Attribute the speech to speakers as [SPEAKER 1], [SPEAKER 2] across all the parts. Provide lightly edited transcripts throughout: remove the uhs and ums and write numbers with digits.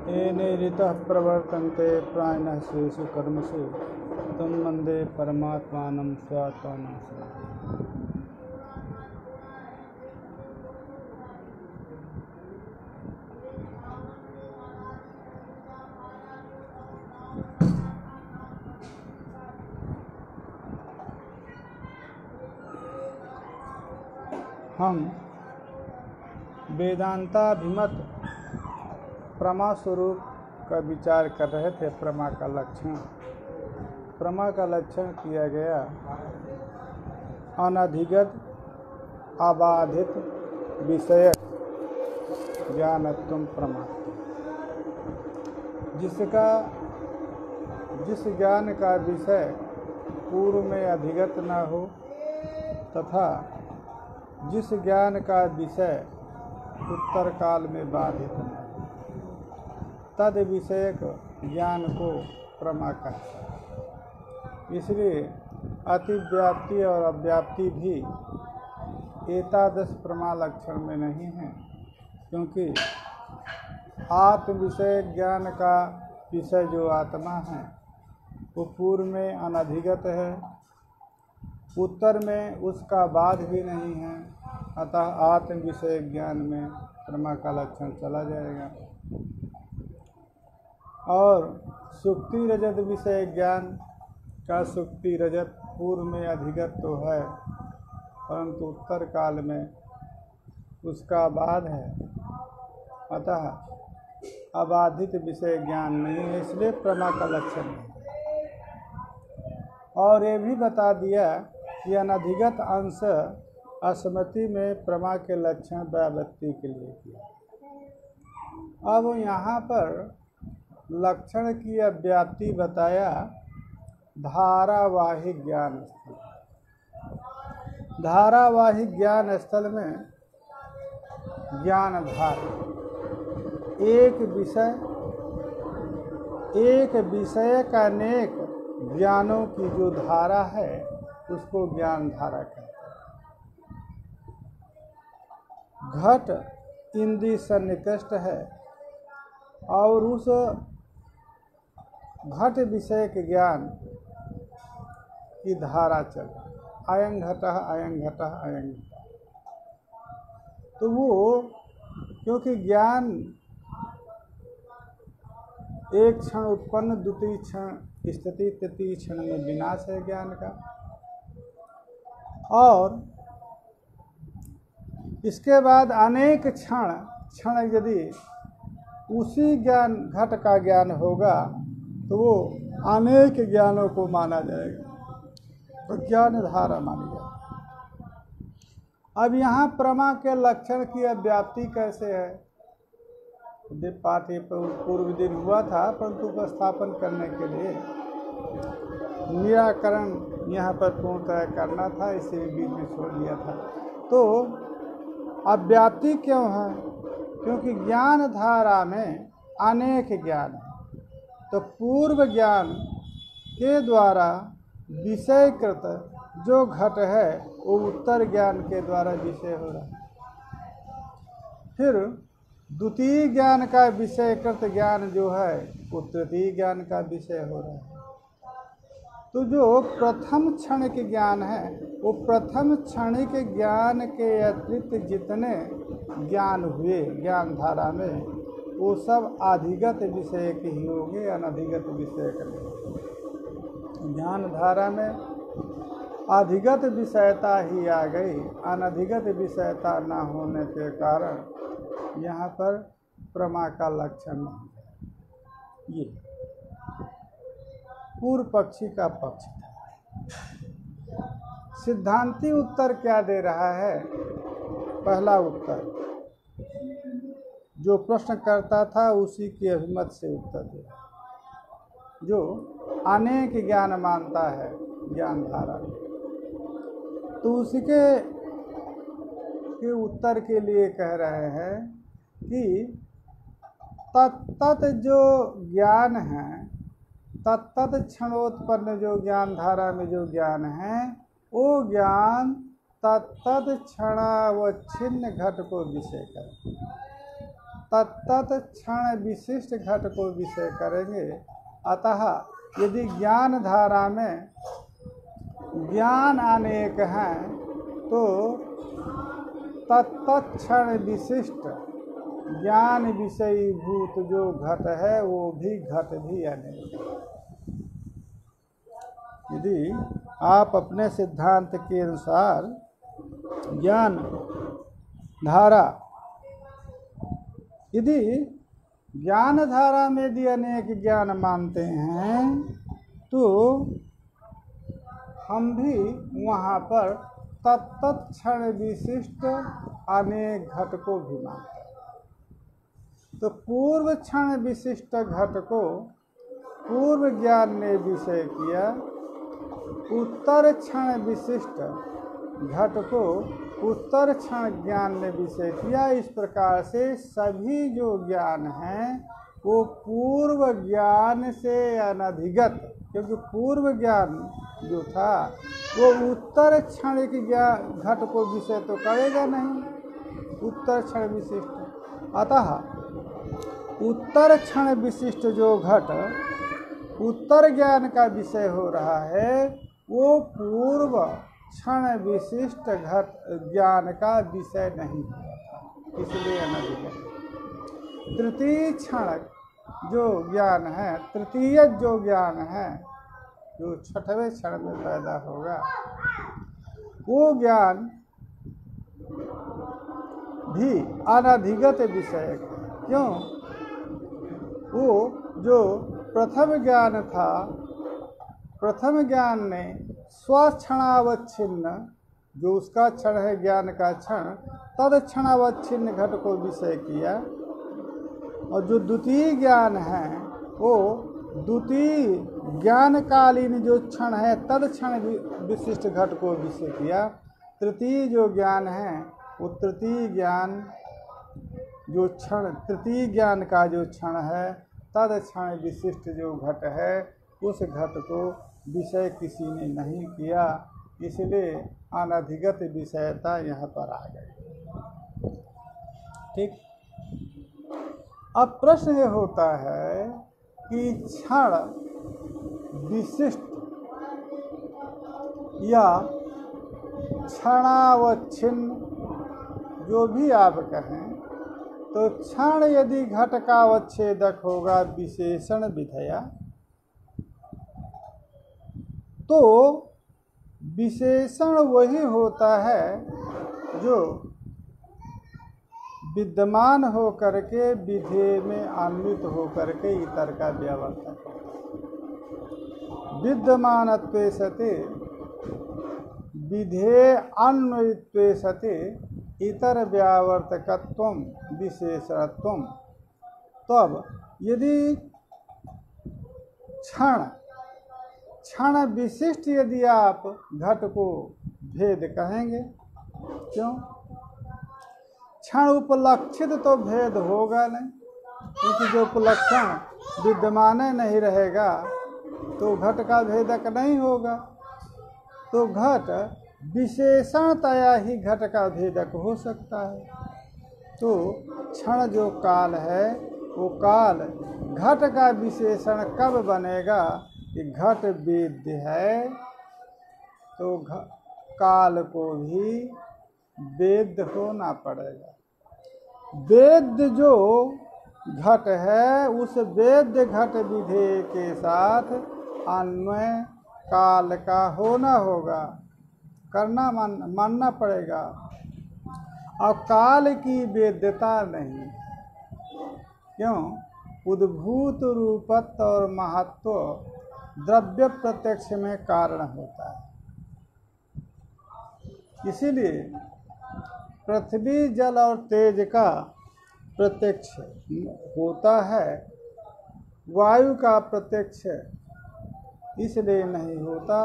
[SPEAKER 1] येने ऋतः प्रवर्तन्ते प्राणिनः स्वेषु कर्मसु तं वन्दे परमात्मानं स्वात्मानं। हम वेदांताभिमत प्रमा स्वरूप का विचार कर रहे थे। प्रमा का लक्षण, प्रमा का लक्षण किया गया अनधिगत अबाधित विषय ज्ञानत्वं प्रमा, जिस ज्ञान का विषय पूर्व में अधिगत न हो तथा जिस ज्ञान का विषय उत्तर काल में बाधित न हो, तद विषयक ज्ञान को प्रमा कहते हैं। इसलिए अतिव्याप्ति और अव्याप्ति भी एतादृश प्रमा लक्षण में नहीं है, क्योंकि आत्म विषय ज्ञान का विषय जो आत्मा है वो पूर्व में अनधिगत है, उत्तर में उसका बाध भी नहीं है, अतः आत्म विषय ज्ञान में प्रमा का लक्षण चला जाएगा। और सुक्ति रजत विषय ज्ञान का सुक्ति रजत पूर्व में अधिगत तो है, परंतु उत्तर काल में उसका बाध है, अतः अबाधित विषय ज्ञान नहीं है, इसलिए प्रमा का लक्षण है। और ये भी बता दिया कि अनधिगत अंश अस्मृति में प्रमा के लक्षण व्यावृत्ति के लिए किया। अब यहाँ पर लक्षण की अव्याप्ति बताया धारावाहिक ज्ञान स्थल। धारावाहिक ज्ञान स्थल में ज्ञान धारा, एक विषय का अनेक ज्ञानों की जो धारा है उसको ज्ञान धारा कहते हैं। घट इंद्रिय सन्निकृष्ट है और उस घट विषय के ज्ञान की धारा चल अयं घटः अयं घटः अयं घटः। तो वो क्योंकि ज्ञान एक क्षण उत्पन्न द्वितीय क्षण स्थिति तृतीय क्षण में विनाश है ज्ञान का, और इसके बाद अनेक क्षण यदि उसी ज्ञान घट का ज्ञान होगा तो वो अनेक ज्ञानों को माना जाएगा, तो ज्ञान धारा मानी जाएगी। अब यहाँ प्रमा के लक्षण की अव्याप्ति कैसे है? पाठ पूर्व दिन हुआ था, परंतु उपस्थापन करने के लिए निराकरण यहाँ पर पूर्णतः करना था, इसे बीच में छोड़ दिया था। तो अव्याप्ति क्यों है? क्योंकि ज्ञान धारा में अनेक ज्ञान है, तो पूर्व ज्ञान के द्वारा विषयकृत जो घट है वो उत्तर ज्ञान के द्वारा विषय हो रहा है। फिर द्वितीय ज्ञान का विषयकृत ज्ञान जो है वो तृतीय ज्ञान का विषय हो रहा है। तो जो प्रथम क्षण के ज्ञान है वो प्रथम क्षणिक ज्ञान के अतिरिक्त जितने ज्ञान हुए ज्ञान धारा में वो सब अधिगत विषय के ही होंगे, अनधिगत विषय के नहीं। ज्ञान धारा में अधिगत विषयता ही आ गई, अनधिगत विषयता न होने के कारण यहाँ पर प्रमा का लक्षण नहीं। ये पूर्व पक्षी का पक्ष था। सिद्धांती उत्तर क्या दे रहा है? पहला उत्तर जो प्रश्न करता था उसी के अभिमत से उत्तर दे रहा है, जो अनेक ज्ञान मानता है ज्ञान धारा, तो उसी के उत्तर के लिए कह रहे हैं कि तत्त जो ज्ञान है तत्त क्षणोत्पन्न जो ज्ञान धारा में जो ज्ञान है, वो ज्ञान तत्त क्षणावच्छिन्न घट को विषय करें, तत्त क्षण विशिष्ट घट को विषय करेंगे। अतः यदि ज्ञान धारा में ज्ञान अनेक हैं तो तत्त क्षण विशिष्ट ज्ञान विषयीभूत जो घट है वो भी घट भी अनेक है। यदि आप अपने सिद्धांत के अनुसार ज्ञान धारा, यदि ज्ञान धारा में यदि अनेक ज्ञान मानते हैं तो हम भी वहाँ पर तत्त क्षण विशिष्ट अनेक घट को भी मानते हैं। तो पूर्व क्षण विशिष्ट घट को पूर्व ज्ञान ने विषय किया, उत्तर क्षण विशिष्ट घट को उत्तर क्षण ज्ञान ने विषय किया। इस प्रकार से सभी जो ज्ञान हैं वो पूर्व ज्ञान से अनधिगत, क्योंकि पूर्व ज्ञान जो था वो उत्तर क्षण के ज्ञान घट को विषय तो करेगा नहीं, उत्तर क्षण विशिष्ट। अतः उत्तर क्षण विशिष्ट जो घट उत्तर ज्ञान का विषय हो रहा है वो पूर्व क्षण विशिष्ट घट ज्ञान का विषय नहीं हुआ था, इसलिए अनधिगत। तृतीय क्षण जो ज्ञान है, तृतीय जो ज्ञान है जो छठवें क्षण में पैदा होगा, वो ज्ञान भी अनधिगत विषय है। क्यों? वो जो प्रथम ज्ञान था, प्रथम ज्ञान ने स्वक्षणावच्छिन्न जो उसका क्षण है ज्ञान का क्षण, तद क्षणावच्छिन्न घट को विषय किया, और जो द्वितीय ज्ञान है वो द्वितीय ज्ञानकालीन जो क्षण है तद क्षण विशिष्ट घट को विषय किया। तृतीय जो ज्ञान है वो तृतीय ज्ञान जो क्षण, तृतीय ज्ञान का जो क्षण है तद क्षण विशिष्ट जो घट है उस घट को विषय किसी ने नहीं किया, इसलिए अनधिगत विषयता यहाँ पर आ गई। ठीक। अब प्रश्न ये होता है कि क्षण विशिष्ट या क्षणावच्छिन्न जो भी आप कहें, तो क्षण यदि घट का अवच्छेदक होगा विशेषण विधेया, तो विशेषण वही होता है जो विद्यमान हो करके विधेय में अन्वित हो करके इतर का व्यावर्तक है। विद्यमानत्वे सति विधेय अन्वित्वे सति इतर व्यावर्तकत्वम विशेषणत्वम। तब यदि क्षण विशिष्ट यदि आप घट को भेद कहेंगे, क्यों? क्षण उपलक्षित तो भेद होगा नहीं, क्योंकि जो उपलक्षण विद्यमान नहीं रहेगा तो घट का भेदक नहीं होगा। तो घट विशेषणतया ही घट का भेदक हो सकता है। तो क्षण जो काल है वो काल घट का विशेषण कब बनेगा कि घट वेद्य है, तो काल को भी वेद्य होना पड़ेगा। वेद्य जो घट है उस वेद्य घट विधेय के साथ अन्वय काल का होना होगा, करना मानना पड़ेगा। और काल की वेद्यता नहीं, क्यों? उद्भूत रूपत्व और महत्व द्रव्य प्रत्यक्ष में कारण होता है। इसीलिए पृथ्वी जल और तेज का प्रत्यक्ष होता है, वायु का प्रत्यक्ष इसलिए नहीं होता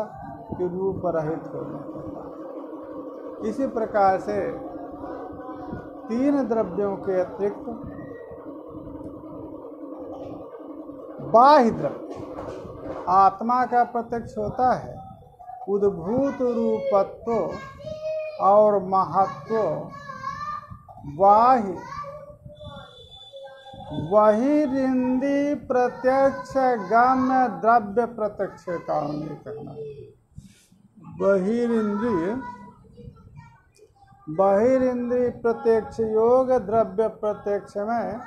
[SPEAKER 1] कि रूप रहित होने पर। इसी प्रकार से तीन द्रव्यों के अतिरिक्त बाह्य द्रव्य आत्मा का प्रत्यक्ष होता है, उद्भूत रूपत्व और महत्व बहिरिंद्रिय प्रत्यक्ष गम्य द्रव्य प्रत्यक्ष का उन्हें कहना है। बहिरिंद्रिय प्रत्यक्ष योग द्रव्य प्रत्यक्ष में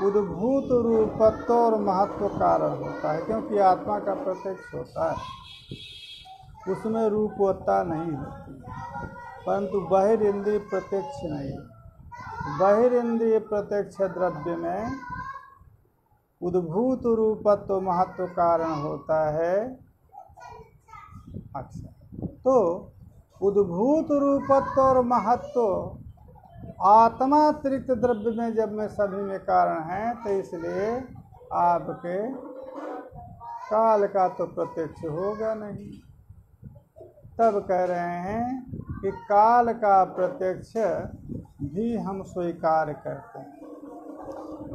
[SPEAKER 1] उद्भूत रूपत्व और महत्व कारण होता है, क्योंकि आत्मा का प्रत्यक्ष होता है, उसमें रूपवत्ता नहीं होती, परंतु बहिरिंद्रिय प्रत्यक्ष नहीं। बहिरिंद्रिय प्रत्यक्ष द्रव्य में उद्भूत रूपत्व महत्व कारण होता है। अच्छा, तो उद्भूत रूपत्व और महत्व आत्मातिरिक्त द्रव्य में जब में सभी में कारण है, तो इसलिए आपके काल का तो प्रत्यक्ष होगा नहीं। तब कह रहे हैं कि काल का प्रत्यक्ष भी हम स्वीकार करते हैं,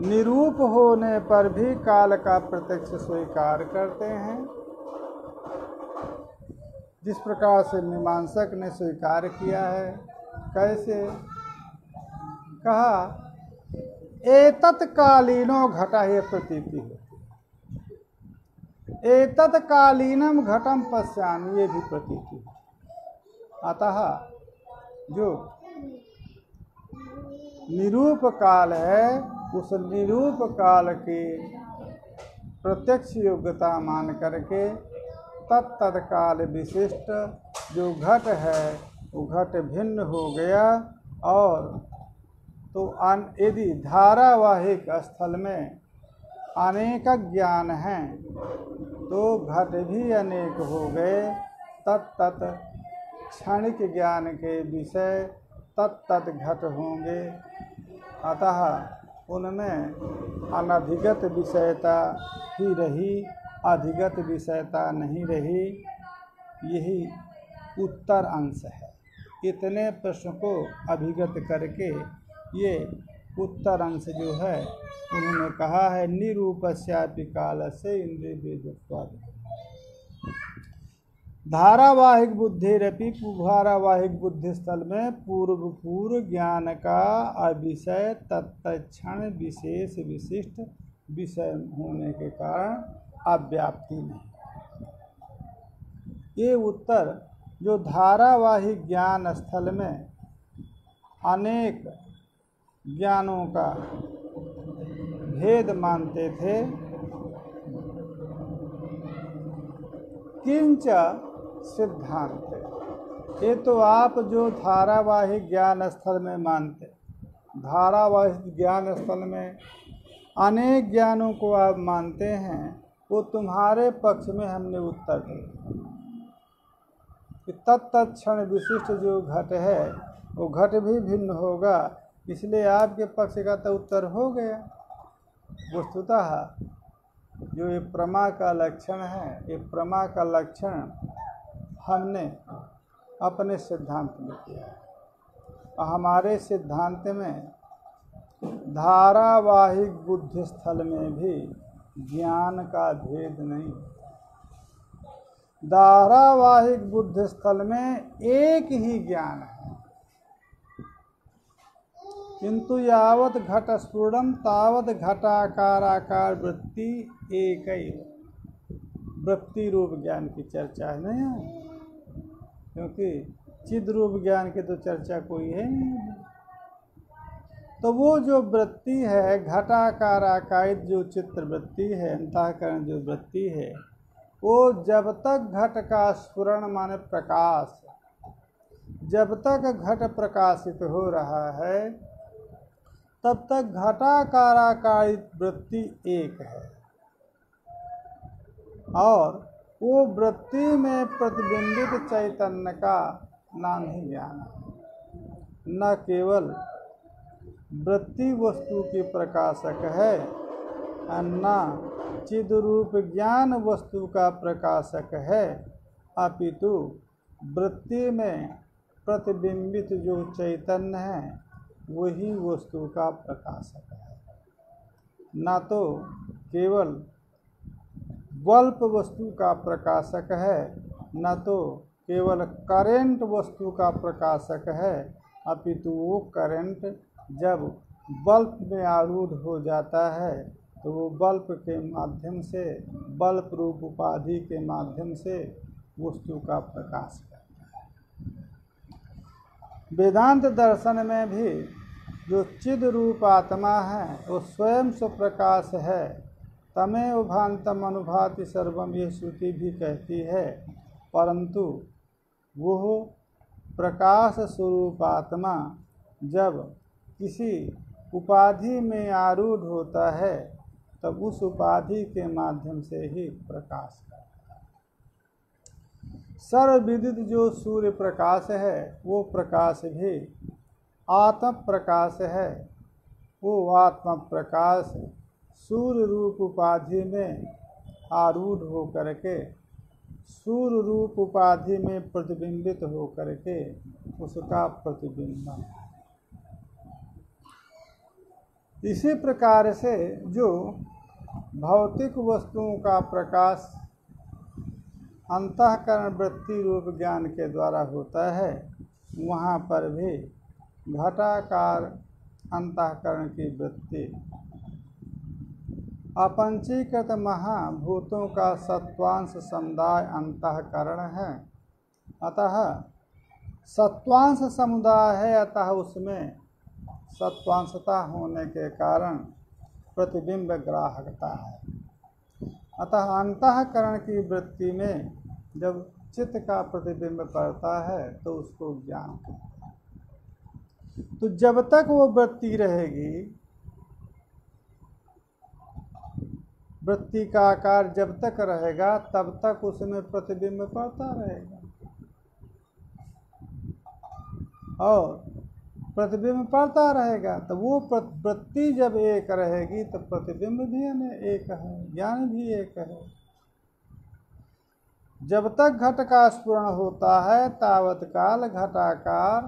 [SPEAKER 1] निरूप होने पर भी काल का प्रत्यक्ष स्वीकार करते हैं। जिस प्रकार से मीमांसक ने स्वीकार किया है। कैसे? कहा एतत्कालीनो घटा ये प्रतीति होती, एतत्कालीनम घटम पश्यामि ये भी प्रतीति है। अतः जो निरूप काल है, उस निरूप काल की प्रत्यक्ष योग्यता मान करके तत्काल विशिष्ट जो घट है वो घट भिन्न हो गया। और तो यदि धारावाहिक स्थल में अनेक ज्ञान हैं तो घट भी अनेक हो गए। तत्त क्षणिक ज्ञान के विषय तत्त घट होंगे। अतः उनमें अनधिगत विषयता ही रही, अधिगत विषयता नहीं रही। यही उत्तर अंश है। इतने प्रश्न को अभिगत करके ये उत्तर अंश जो है उन्होंने कहा है निरूपस्यापि कालस्य इंद्रिय वेदत्वात् धारावाहिक बुद्धिरपि धारावाहिक बुद्धि स्थल में पूर्व ज्ञान का अविषय तत्क्षण विशेष विशिष्ट विषय होने के कारण अव्याप्ति नहीं। ये उत्तर जो धारावाहिक ज्ञान स्थल में अनेक ज्ञानों का भेद मानते थे, किंच सिद्धांत, ये तो आप जो धारावाहिक ज्ञान स्थल में मानते, धारावाहिक ज्ञान स्थल में अनेक ज्ञानों को आप मानते हैं, वो तुम्हारे पक्ष में हमने उत्तर दिया कि तत्क्षण विशिष्ट जो घट है वो घट भी भिन्न होगा। इसलिए आपके पक्ष का तो उत्तर हो गया। वस्तुतः जो ये प्रमा का लक्षण है, ये प्रमा का लक्षण हमने अपने सिद्धांत में किया है। हमारे सिद्धांत में धारावाहिक बुद्धि स्थल में भी ज्ञान का भेद नहीं। धारावाहिक बुद्धि स्थल में एक ही ज्ञान है, किंतु यावत घट स्फुरम तावत घटाकार वृत्ति एक ही वृत्ति रूप ज्ञान की चर्चा है नहीं है, क्योंकि चिद रूप ज्ञान की तो चर्चा कोई है नहीं। तो वो जो वृत्ति है घटाकार आकारित जो चित्र वृत्ति है, अंतःकरण जो वृत्ति है, वो जब तक घट का स्फुरण माने प्रकाश, जब तक घट प्रकाशित हो रहा है तब तक घटाकार आकारित वृत्ति एक है। और वो वृत्ति में प्रतिबिंबित चैतन्य का नाम ही ज्ञान है। न केवल वृत्ति वस्तु की प्रकाशक है, न चिद रूप ज्ञान वस्तु का प्रकाशक है, अपितु वृत्ति में प्रतिबिंबित जो चैतन्य है वही वस्तु का प्रकाशक है। न तो केवल बल्ब वस्तु का प्रकाशक है, न तो केवल करंट वस्तु का प्रकाशक है, अपितु वो करंट जब बल्ब में आरूढ़ हो जाता है तो वो बल्ब के माध्यम से, बल्ब रूप उपाधि के माध्यम से वस्तु का प्रकाश करता है। वेदांत दर्शन में भी जो चिद रूप आत्मा है वो स्वयं स्वप्रकाश है। तमेव भान्तम अनुभाति सर्वम, ये श्रुति भी कहती है, परंतु वह प्रकाश स्वरूप आत्मा जब किसी उपाधि में आरूढ़ होता है तब उस उपाधि के माध्यम से ही प्रकाश करता है। सर्वविदित जो सूर्य प्रकाश है वो प्रकाश भी आत्म प्रकाश है। वो आत्म प्रकाश सूर्य रूप उपाधि में आरूढ़ हो करके, सूर्य रूप उपाधि में प्रतिबिंबित हो करके उसका प्रतिबिंबन है। इसी प्रकार से जो भौतिक वस्तुओं का प्रकाश अंतःकरण वृत्ति रूप ज्ञान के द्वारा होता है, वहाँ पर भी घटाकार अंतःकरण की वृत्ति अपंचीकृत महाभूतों का सत्वांश समुदाय अंतःकरण है। अतः सत्वांश समुदाय है, अतः उसमें सत्वांशता होने के कारण प्रतिबिंब ग्राहकता है। अतः अंतःकरण की वृत्ति में जब चित्त का प्रतिबिंब पड़ता है तो उसको ज्ञान कहते हैं। तो जब तक वो वृत्ति रहेगी, वृत्ति का आकार जब तक रहेगा तब तक उसमें प्रतिबिंब पड़ता रहेगा, और प्रतिबिंब पड़ता रहेगा। तो वो वृत्ति जब एक रहेगी तो प्रतिबिंब भी एक है, ज्ञान भी एक है। जब तक घट का स्फुरण होता है तावत काल घटाकार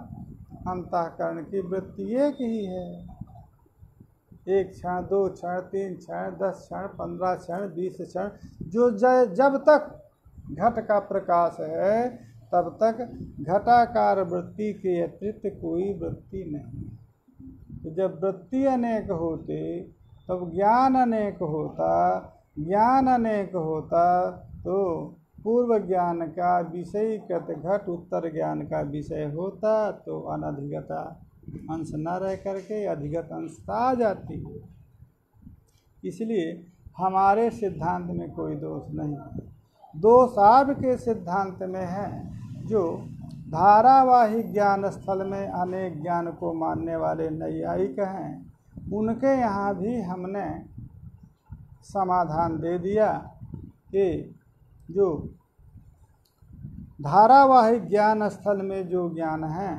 [SPEAKER 1] अंतःकरण की वृत्ति एक ही है। 1 क्षण, 2 क्षण, 3 क्षण, 10 क्षण, 15 क्षण, 20 क्षण, जो जब तक घट का प्रकाश है तब तक घटाकार वृत्ति के अतिरिक्त कोई वृत्ति नहीं। तो जब वृत्ति अनेक होते तब ज्ञान अनेक होता, ज्ञान अनेक होता तो पूर्व ज्ञान का विषयीकृत घट उत्तर ज्ञान का विषय होता, तो अनधिगता अंश न रह करके अधिगत अंश आ जाती है। इसलिए हमारे सिद्धांत में कोई दोष नहीं। दोष आपके सिद्धांत में है, जो धारावाही ज्ञान स्थल में अनेक ज्ञान को मानने वाले नैयायिक हैं, उनके यहाँ भी हमने समाधान दे दिया कि जो धारावाही ज्ञान स्थल में जो ज्ञान है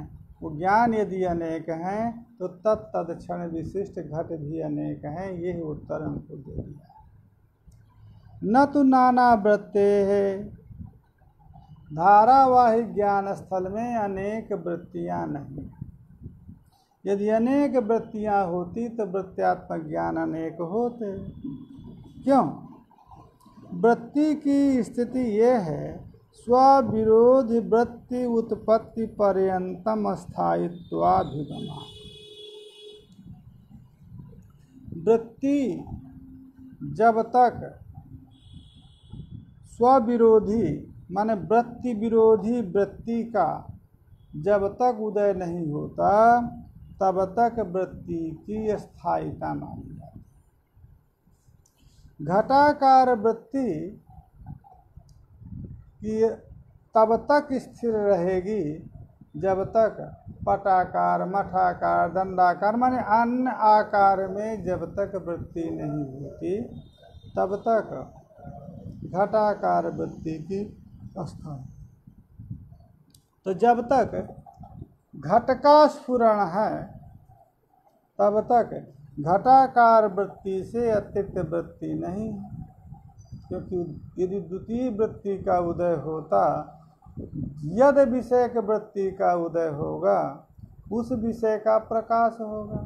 [SPEAKER 1] वो ज्ञान यदि अनेक हैं तो तत्तद क्षण विशिष्ट घट भी अनेक हैं। यही उत्तर हमको दे दिया। न तो नाना वृत्ते है, धारावाही ज्ञान स्थल में अनेक वृत्तियाँ नहीं। यदि अनेक वृत्तियाँ होती तो वृत्त्यात्मक ज्ञान अनेक होते। क्यों? वृत्ति की स्थिति ये है, स्वविरोधी वृत्ति उत्पत्ति पर्यंतम स्थायित्वाभिगमा। वृत्ति जब तक स्वविरोधी माने वृत्ति विरोधी वृत्ति का जब तक उदय नहीं होता तब तक वृत्ति की स्थायिता मानी जाती। घटाकार वृत्ति की तब तक स्थिर रहेगी जब तक पटाकार, मठाकार, दंडाकार माने अन्य आकार में जब तक वृत्ति नहीं होती तब तक घटाकार वृत्ति की स्थान। तो जब तक घट का स्फुरण है तब तक घटाकार वृत्ति से अतिरिक्त वृत्ति नहीं, क्योंकि यदि द्वितीय वृत्ति का उदय होता, यद विषय के वृत्ति का उदय होगा उस विषय का प्रकाश होगा।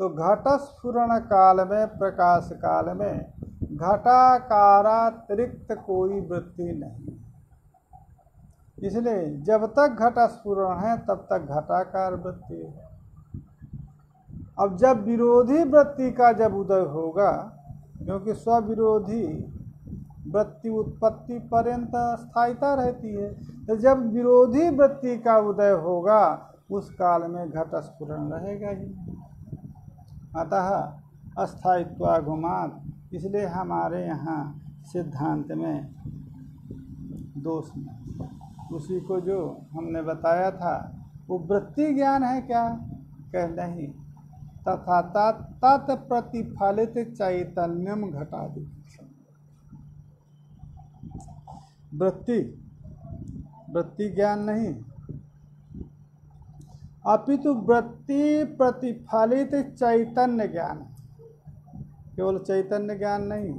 [SPEAKER 1] तो घट स्फुरण काल में, प्रकाश काल में घटाकारातिरिक्त कोई वृत्ति नहीं। इसलिए जब तक घट स्फुरण है तब तक घटाकार वृत्ति है। अब जब विरोधी वृत्ति का जब उदय होगा, क्योंकि स्वविरोधी वृत्ति उत्पत्ति पर्यंत स्थायिता रहती है, तो जब विरोधी वृत्ति का उदय होगा उस काल में घट स्फुरण रहेगा ही। अतः अस्थायित्वागमात्, इसलिए हमारे यहाँ सिद्धांत में दोष नहीं। उसी को जो हमने बताया था वो वृत्ति ज्ञान है क्या, कह नहीं, तथा तत्प्रतिफलित चैतन्यम घटादि। वृत्ति ज्ञान नहीं, अपितु वृत्ति प्रतिफलित चैतन्य ज्ञान। केवल चैतन्य ज्ञान नहीं,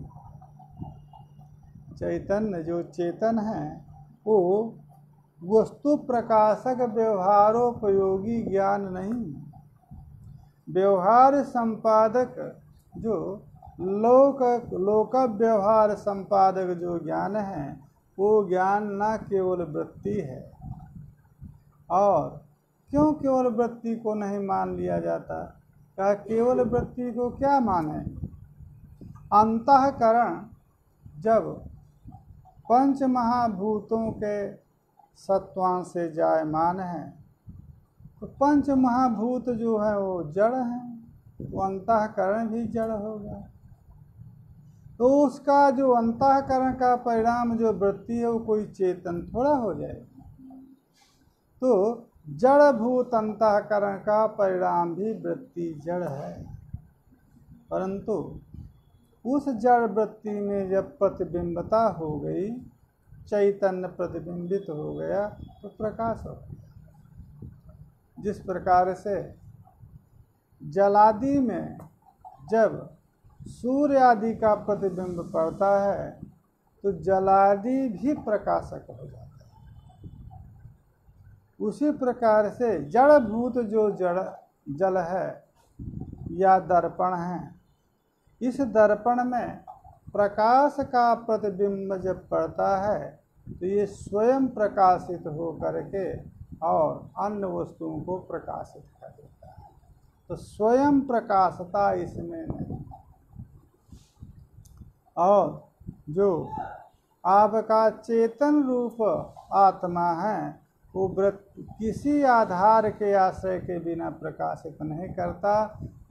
[SPEAKER 1] चैतन्य जो चेतन है वो वस्तु प्रकाशक व्यवहारोपयोगी ज्ञान नहीं। व्यवहार संपादक जो लोक व्यवहार संपादक जो ज्ञान है वो ज्ञान न केवल वृत्ति है। और क्यों केवल वृत्ति को नहीं मान लिया जाता? क्या केवल वृत्ति को क्या माने? अंतःकरण जब पंच महाभूतों के सत्वांश से जायमान है तो पंच महाभूत जो है वो जड़ हैं, तो अंतःकरण भी जड़ होगा। तो उसका जो अंतःकरण का परिणाम जो वृत्ति है वो कोई चेतन थोड़ा हो जाएगा। तो जड़ भूत अंतःकरण का परिणाम भी वृत्ति जड़ है, परंतु उस जड़ वृत्ति में जब प्रतिबिंबता हो गई, चैतन्य प्रतिबिंबित हो गया तो प्रकाश हो गया। जिस प्रकार से जलादि में जब सूर्य आदि का प्रतिबिंब पड़ता है तो जलादि भी प्रकाशक हो जाता है। उसी प्रकार से जड़भूत जो जल है या दर्पण है, इस दर्पण में प्रकाश का प्रतिबिंब जब पड़ता है तो ये स्वयं प्रकाशित हो करके और अन्य वस्तुओं को प्रकाशित कर देता है। तो स्वयं प्रकाशता इसमें नहीं। और जो आपका चेतन रूप आत्मा है वो किसी आधार के आश्रय के बिना प्रकाशित नहीं करता।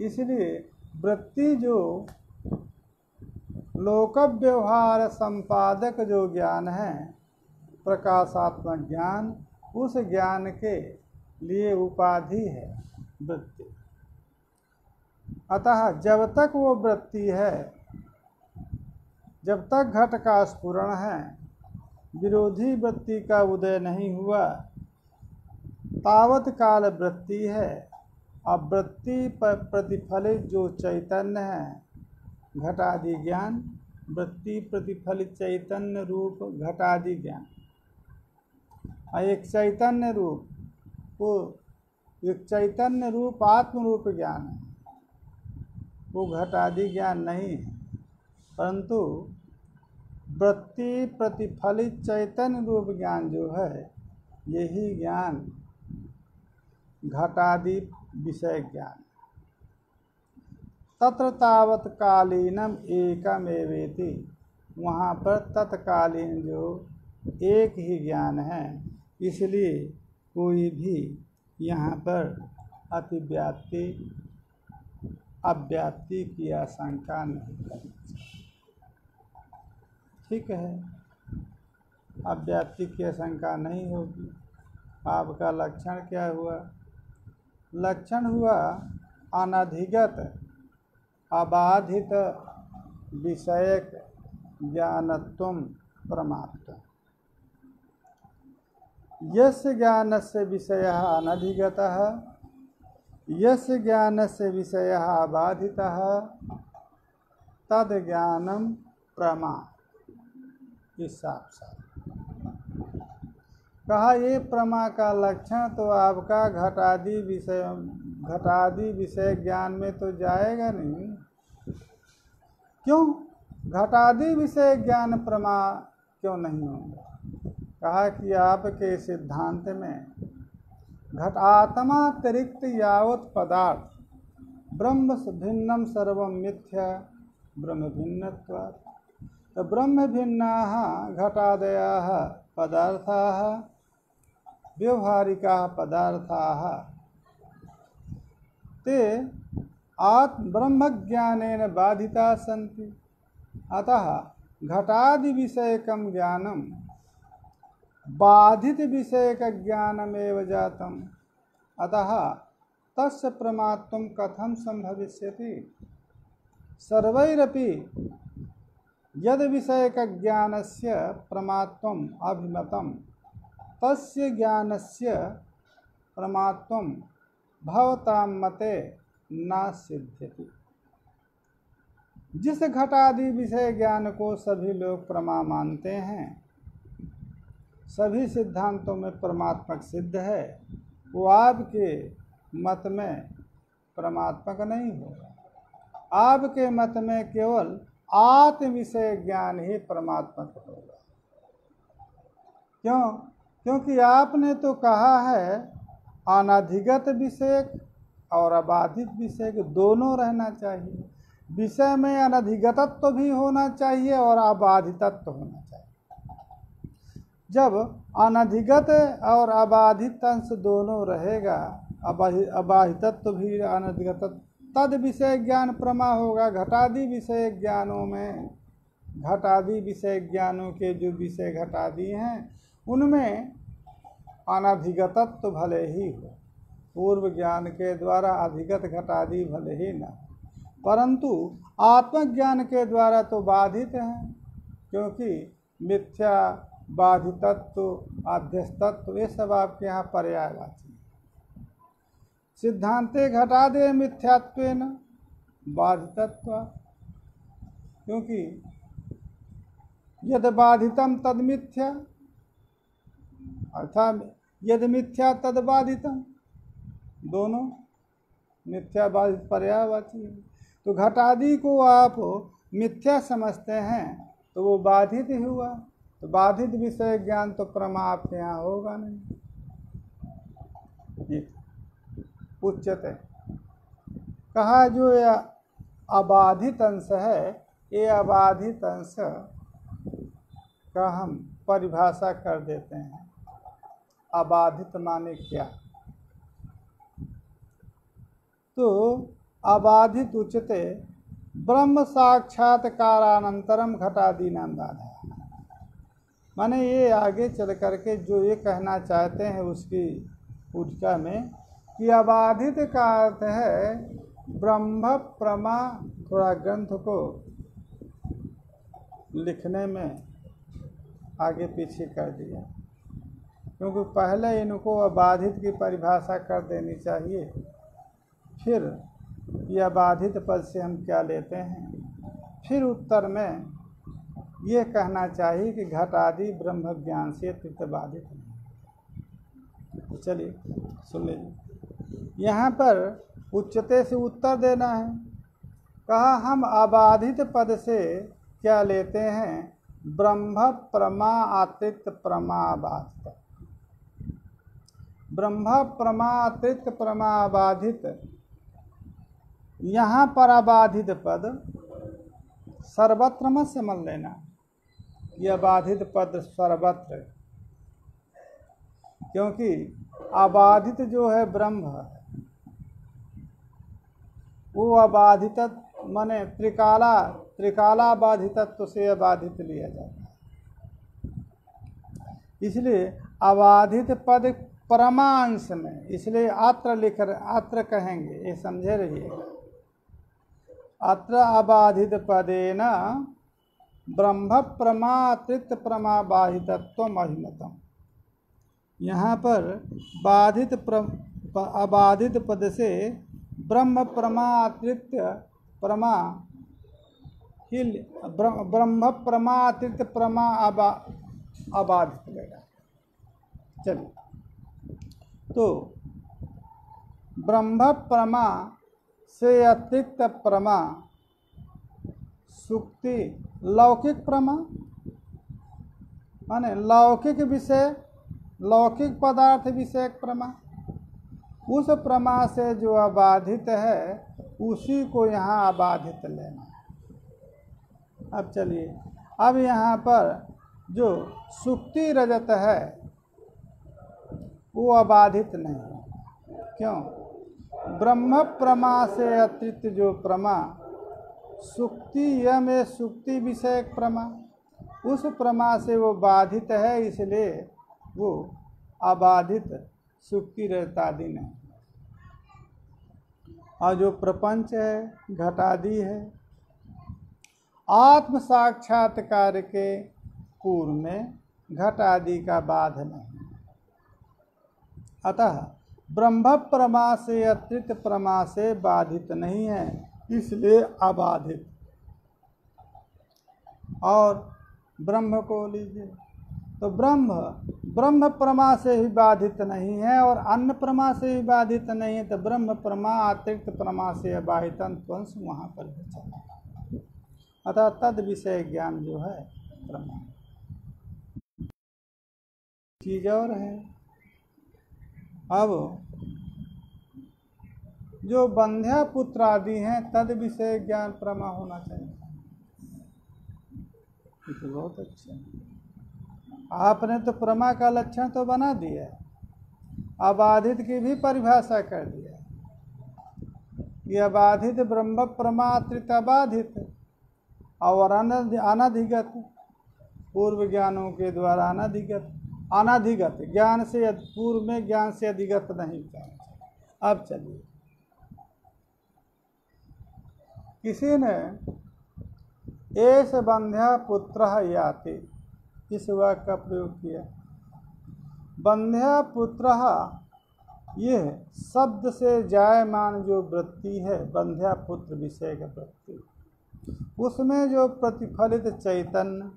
[SPEAKER 1] इसलिए वृत्ति जो लोक व्यवहार संपादक जो ज्ञान है, प्रकाशात्मक ज्ञान, उस ज्ञान के लिए उपाधि है वृत्ति। अतः जब तक वो वृत्ति है, जब तक घट का स्फुरण है, विरोधी वृत्ति का उदय नहीं हुआ, तावत काल वृत्ति है। अब वृत्ति पर प्रतिफलित जो चैतन्य है, घटादि ज्ञान, वृत्ति प्रतिफलित चैतन्य रूप घटादि ज्ञान, एक चैतन्य रूप, वो एक चैतन्य रूप आत्म रूप ज्ञान है, वो घटादि ज्ञान नहीं है। परंतु वृत्ति प्रतिफलित चैतन्य रूप ज्ञान जो है, यही ज्ञान घटादि विषय ज्ञान। तत्र तावत कालीनम एकमेवेति, वहाँ पर तत्कालीन जो एक ही ज्ञान है, इसलिए कोई भी यहाँ पर अतिव्याप्ति अव्याप्ति की आशंका नहीं करनी चाहिए। ठीक है, अव्याप्ति की आशंका नहीं होगी। आपका लक्षण क्या हुआ? लक्षण हुआ अनधिगत अबाधित विषयक ज्ञानत्वम प्रमात्व। यस्य ज्ञानस्य विषयः अनधिगतः, यस्य ज्ञानस्य विषयः अबाधितः, तद ज्ञानम प्रमा। इस साक्षात कहा, ये प्रमा का लक्षण तो आपका घटादि विषय ज्ञान में तो जाएगा नहीं। क्यों? घटादि विषय ज्ञान प्रमा क्यों नहीं होंगे? कहा कि आपके सिद्धांत में घटात्मातिरिक्त यावत पदार्थ ब्रह्म भिन्नम सर्वम मिथ्या ब्रह्म भिन्नत्वात्। तो ब्रह्म भिन्नाः घटादयाः पदार्थाः व्यवहारिकाः पदार्थाः ते ब्रह्मज्ञानेन बाधिताः सन्ति। अतः घटादि विषयकं ज्ञानं बाधित विषयक ज्ञानमेव जातम्। अतः तस्य प्रमात्वं कथं संभविष्यति? सर्वैरपि यद विषयक ज्ञानस्य प्रमात्वम् अभिमतं तस्य ज्ञानस्य प्रमात्वं भवतां मते न सिद्ध्यति। जिस घटादि विषय ज्ञान को सभी लोग प्रमा मानते हैं, सभी सिद्धांतों में परमात्मक सिद्ध है, वो आपके मत में परमात्मक नहीं होगा। आपके मत में केवल आत्म विषय ज्ञान ही परमात्मक होगा। क्यों? क्योंकि आपने तो कहा है अनधिगत विषयक और अबाधित विषयक दोनों रहना चाहिए। विषय में अनधिगतत्व भी होना चाहिए और अबाधितत्व होना चाहिए। जब अनधिगत और अबाधित अंश दोनों रहेगा, अबाधितत्व भी अनधिगत, तद विषय ज्ञान प्रमा होगा। घटादि विषय ज्ञानों में, घटादि विषय ज्ञानों के जो विषय घटादि हैं उनमें अनधिगतत्व भले ही हो, पूर्व ज्ञान के द्वारा अधिगत घटादि भले ही न, परंतु आत्मज्ञान के द्वारा तो बाधित हैं। क्योंकि मिथ्या, बाधितत्व, आध्यस्तत्व ये सब आपके यहाँ पर्यायवाची हैं। सिद्धांते घटादे मिथ्यात्वेन बाधितत्व, क्योंकि यद बाधितम तद मिथ्या, अर्थात यद मिथ्या तद बाधितम, दोनों मिथ्या बाधित पर्यायवाची है। तो घटादि को आप मिथ्या समझते हैं तो वो बाधित ही हुआ। तो बाधित विषय ज्ञान तो प्रमा आपके यहाँ होगा नहीं। उच्चते कहा जो अबाधित अंश है, ये अबाधित अंश का हम परिभाषा कर देते हैं। अबाधित माने क्या? तो अबाधित उच्चते ब्रह्म साक्षात्कारानंतरम घटादि नाम बाधा। माने ये आगे चल करके जो ये कहना चाहते हैं उसकी उच्चा में कि अबाधित का अर्थ है ब्रह्म प्रमा। थोड़ा ग्रंथ को लिखने में आगे पीछे कर दिया, क्योंकि पहले इनको अबाधित की परिभाषा कर देनी चाहिए, फिर यह बाधित पद से हम क्या लेते हैं, फिर उत्तर में ये कहना चाहिए कि घटादि ब्रह्म ज्ञान से अतिरिक्त बाधित नहीं। चलिए सुन लीजिए। यहाँ पर उच्चते से उत्तर देना है। कहा हम अबाधित पद से क्या लेते हैं? ब्रह्म प्रमा अतिरिक्त प्रमा बाधित। ब्रह्म प्रमा अतिरिक्त प्रमा बाधित। यहाँ पर अबाधित पद सर्वत्र मत समझ लेना, यह बाधित पद सर्वत्र, क्योंकि अबाधित जो है ब्रह्म है, वो अबाधित माने त्रिकाला बाधितत्व से अबाधित लिया जाता है। इसलिए अबाधित पद परमांश में, इसलिए अत्र कहेंगे, ये समझे रहिएगा। अत्र अबाधित पदेन ब्रह्म प्रमा अतिरिक्त प्रमा बाधितत्व महिमतम। यहाँ पर अबाधित पद से ब्रह्म प्रमा अतिरिक्त प्रमा ब्रह्म प्रमा अतिरिक्त प्रमा अबाधित लेगा। चलिए, तो ब्रह्म प्रमा से अतिरिक्त प्रमा सुक्ति लौकिक प्रमा माने लौकिक विषय, लौकिक पदार्थ विषयक प्रमा। उस प्रमा से जो अबाधित है उसी को यहाँ अबाधित लेना। अब चलिए, अब यहाँ पर जो सुक्ति रजत है वो अबाधित नहीं है। क्यों? ब्रह्म प्रमा से अतिरिक्त जो प्रमा सुक्ति यम में सुक्ति विषयक प्रमा, उस प्रमा से वो बाधित है, इसलिए वो अबाधित सुक्ति रजतादि नहीं। और जो प्रपंच है घटादि है, आत्म साक्षात्कार के पूर्व में घट आदि का बाध नहीं। अतः ब्रह्म प्रमा से अतिरिक्त प्रमा से बाधित नहीं है, इसलिए अबाधित। और ब्रह्म को लीजिए तो ब्रह्म प्रमा से ही बाधित नहीं है और अन्य प्रमा से ही बाधित नहीं है, तो ब्रह्म प्रमा अतिरिक्त प्रमा से बाधित अंश वहाँ पर बचा। अतः तद विषय ज्ञान जो है प्रमा। चीज और है, अब जो बंध्या पुत्र आदि हैं तद विषय ज्ञान प्रमा होना चाहिए। ये तो बहुत अच्छा है। आपने तो प्रमा का लक्षण तो बना दिया, अबाधित की भी परिभाषा कर दिया। ये अबाधित ब्रह्म प्रमा अतिरिक्त अबाधित और अनधिगत, पूर्व ज्ञानों के द्वारा अनधिगत ज्ञान से पूर्व में ज्ञान से अधिगत नहीं करना। अब चलिए, किसी ने एष बंध्या पुत्र याति, इस वाक्य का प्रयोग किया। बंध्या पुत्र, ये शब्द से जायमान जो वृत्ति है बंध्या पुत्र विषय का वृत्ति, उसमें जो प्रतिफलित चैतन्य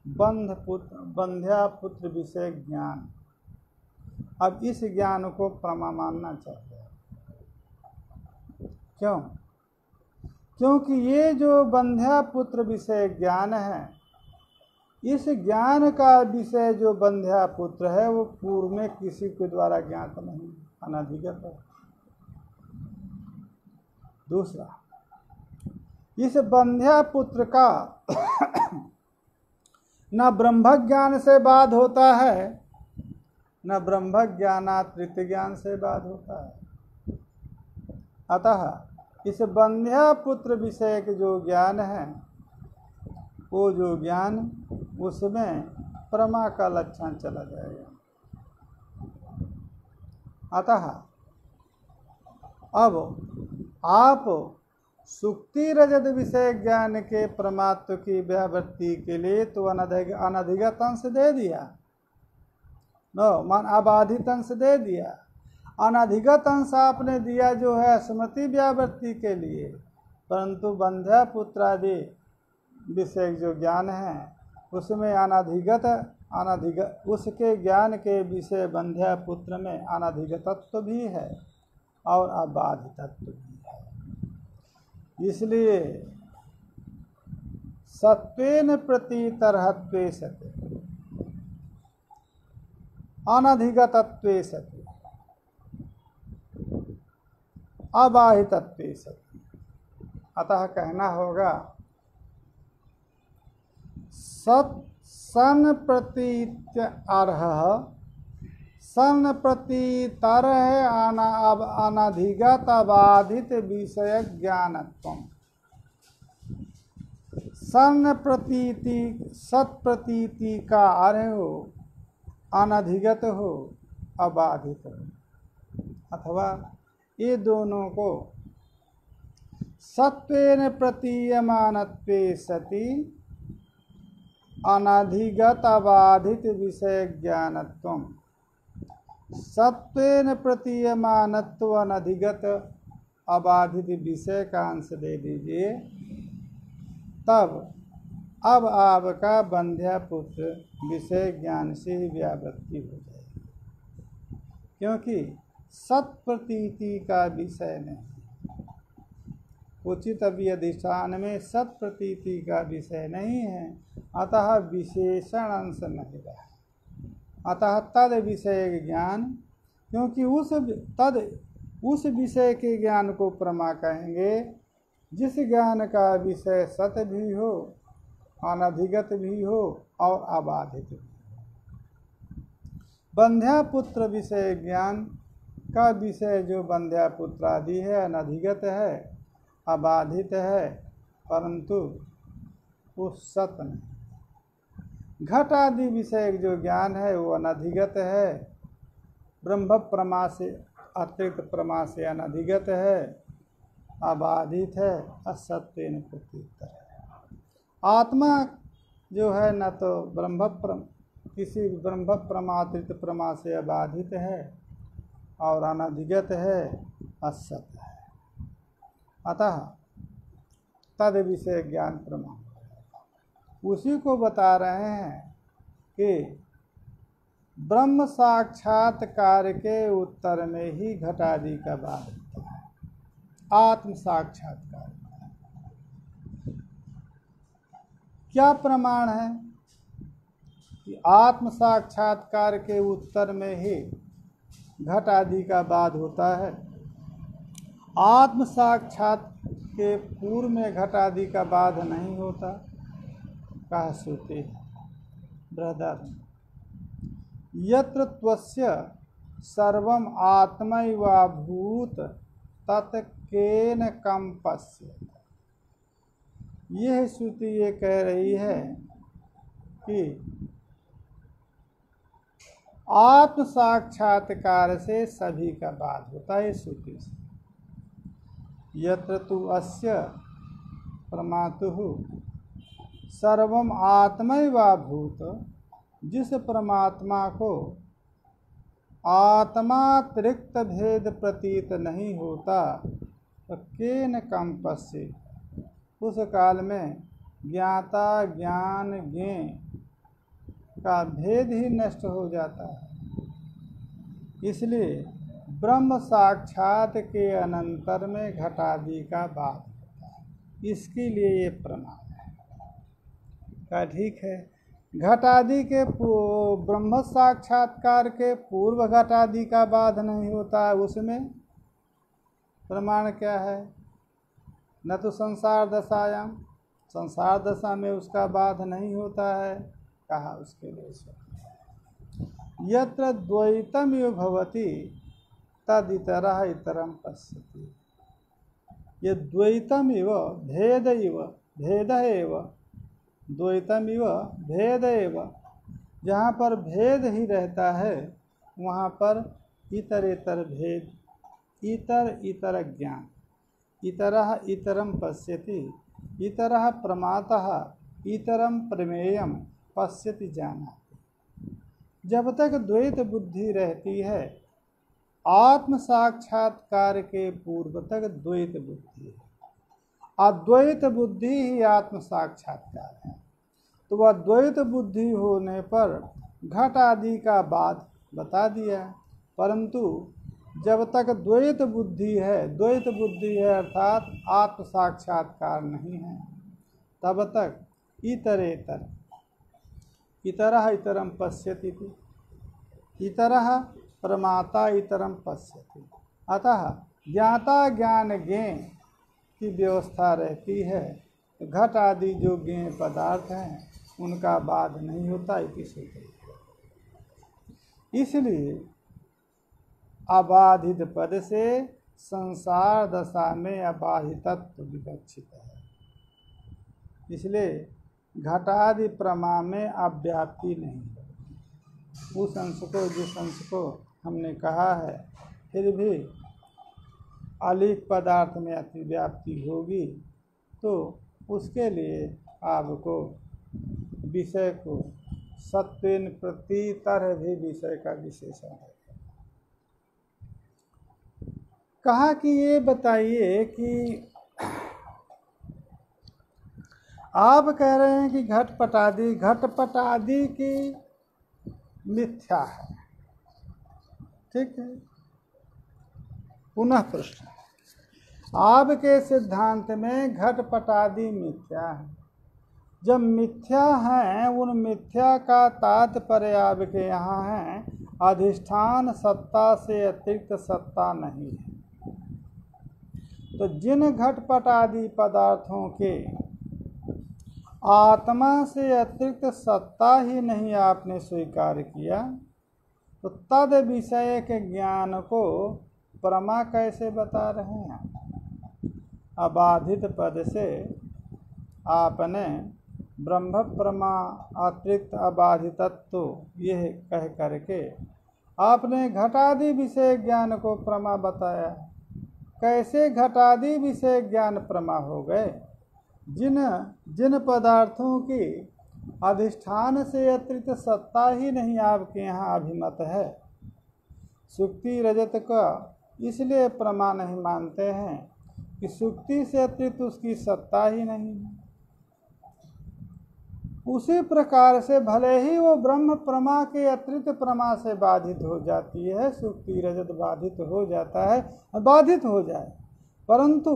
[SPEAKER 1] बंध्या पुत्र विषय ज्ञान, अब इस ज्ञान को प्रमा मानना चाहिए। क्यों? क्योंकि ये जो बंध्या पुत्र विषय ज्ञान है, इस ज्ञान का विषय जो बंध्या पुत्र है वो पूर्व में किसी के द्वारा ज्ञात नहीं, अनधिगत है। दूसरा, इस बंध्या पुत्र का न ब्रह्म ज्ञान से बाध होता है, न ब्रह्म ज्ञानातिरिक्त ज्ञान से बाध होता है। अतः इस बंध्या पुत्र विषय के जो ज्ञान है, वो जो ज्ञान उसमें प्रमा का लक्षण चला जाएगा। अतः अब आप सुक्ति रजत विषय ज्ञान के प्रमात्व की व्यावृत्ति के लिए तो अनधिगत अंश दे दिया, अबाधित अंश दे दिया। अनधिगत अंश आपने दिया जो है स्मृति व्यावृत्ति के लिए, परंतु बंध्या पुत्र आदि विषय जो ज्ञान है उसमें अनधिगत उसके ज्ञान के विषय बंध्या पुत्र में अनधिगतत्व भी है और अबाधितत्व भी है। इसलिए सत्वेन प्रतीतर्हत्वे सति अनधिगतत्वे सति अबाधितत्वे सति। अतः कहना होगा सन प्रतीत अर्ह सन प्रतीतर अनधिगत अबाधित विषय ज्ञानत्व। सन प्रतीति सत प्रतीति का अर्ह हो, अनधिगत हो, अबाधित हो, अथवा ये दोनों को सत्वेन प्रतीयमानत्वे सति अनधिगत अबाधित विषय ज्ञानत्वम। सत्वेन प्रतीयमानत्व अनधिगत अबाधित विषय का अंश दे दीजिए, तब अब आपका बंध्या पुत्र विषय ज्ञान से ही व्यावृत्ति हो जाएगी, क्योंकि सत प्रतीति का विषय नहीं। उचित व्यधिष्ठान में सत प्रतीति का विषय नहीं है, अतः विशेषण अंश नहीं रहा। अतः तद विषय ज्ञान, क्योंकि उस विषय के ज्ञान को प्रमा कहेंगे जिस ज्ञान का विषय सत भी हो, अनधिगत भी हो और अबाधित भी हो। बंध्यापुत्र विषय ज्ञान का विषय जो बंध्यापुत्र आदि है अनधिगत है, अबाधित है, परंतु वो सत नहीं। घट आदि विषय जो ज्ञान है वो अनधिगत है, ब्रह्म प्रमा से अतिरिक्त प्रमा से अनधिगत है, अबाधित है, असत्येन प्रतीत है। आत्मा जो है न तो किसी ब्रह्म प्रमात्रित प्रमा से अबाधित है और अनधिगत है, असत है। अतः तद विषय ज्ञान प्रमा उसी को बता रहे हैं कि ब्रह्म साक्षात्कार के उत्तर में ही घटादि का बाद होता है। आत्म साक्षात्कार क्या प्रमाण है कि आत्म साक्षात्कार के उत्तर में ही घट आदि का बाद होता है। आत्म साक्षात के पूर्व में घट आदि का बाद नहीं होता। कहा श्रुति बृहदारण्यक, यत्र त्वस्य सर्वम आत्मैवाभूत तत् केन कम पश्येत्। यह श्रुति ये कह रही है कि आत्म साक्षात्कार से सभी का बाद होता है। श्रुति से यत्र तु अस्य प्रमातुः सर्वम आत्मैवाभूत, जिस परमात्मा को आत्मातिरिक्त भेद प्रतीत नहीं होता, तो केन कम पश्येत्, उस काल में ज्ञाता ज्ञान ज्ञेय का भेद ही नष्ट हो जाता है। इसलिए ब्रह्म साक्षात के अनंतर में घटादि का बाद होता है। इसके लिए ये प्रमाण है। क्या ठीक है? घटादि के ब्रह्म साक्षात्कार के पूर्व घटादि का बाध नहीं होता है। उसमें प्रमाण क्या है? न तो संसार दशायाम, संसार दशा में उसका बाध नहीं होता है। कहा उसके लिए यत्र द्वैतम इव भवति तद इतरः इतरम पश्यति। ये द्वैतम इव भेद इव भेद एव, द्वैतम इव भेद एव, जहाँ पर भेद ही रहता है वहाँ पर इतर इतर भेद, इतर इतर ज्ञान, इतरः इतरम पश्यति, इतरः प्रमातः इतरम प्रमेयम पश्यति जानाति। जब तक द्वैत बुद्धि रहती है, आत्म साक्षात्कार के पूर्व तक द्वैत बुद्धि है। अद्वैत बुद्धि ही आत्म साक्षात्कार है। तो वह द्वैत बुद्धि होने पर घट आदि का बात बता दिया, परंतु जब तक द्वैत बुद्धि है अर्थात आत्म साक्षात्कार नहीं है, तब तक इतरेतर, इतरः इतरम पश्यति, इतरः प्रमाता इतरम पश्यति। अतः ज्ञाता ज्ञान ज्ञेय की व्यवस्था रहती है। घट आदि जो ज्ञेय पदार्थ हैं उनका बाध नहीं होता। इसलिए अबाधित पद से संसार दशा में अबाधितत्व विवक्षित है। इसलिए घटादि प्रमा में अव्याप्ति नहीं है। उस अंश को, जिस अंश को हमने कहा है, फिर भी अलिख पदार्थ में अतिव्याप्ति होगी, तो उसके लिए आपको विषय को सत्वेन प्रति तरह भी विषय का विशेषण है। कहा कि ये बताइए कि आप कह रहे हैं कि घटपट आदि की मिथ्या है। ठीक है, पुनः प्रश्न, आपके सिद्धांत में घटपटादि मिथ्या है। जब मिथ्या हैं, उन मिथ्या का तात्पर्य आपके यहाँ है अधिष्ठान सत्ता से अतिरिक्त सत्ता नहीं है। तो जिन घटपटादि पदार्थों के आत्मा से अतिरिक्त सत्ता ही नहीं आपने स्वीकार किया, तो तद विषय के ज्ञान को प्रमा कैसे बता रहे हैं? अबाधित पद से आपने ब्रह्म प्रमा अतिरिक्त अबाधितत्व यह कह करके आपने घटादि विषय ज्ञान को प्रमा बताया। कैसे घटादि विषय ज्ञान प्रमा हो गए? जिन पदार्थों की अधिष्ठान से अतिरिक्त सत्ता ही नहीं आपके यहाँ अभिमत है। सुक्ति रजत का इसलिए प्रमा नहीं मानते हैं कि सुक्ति से अतिरिक्त उसकी सत्ता ही नहीं है। उसी प्रकार से भले ही वो ब्रह्म प्रमा के अतिरिक्त प्रमा से बाधित हो जाती है, सुक्ति रजत बाधित हो जाता है, बाधित हो जाए, परंतु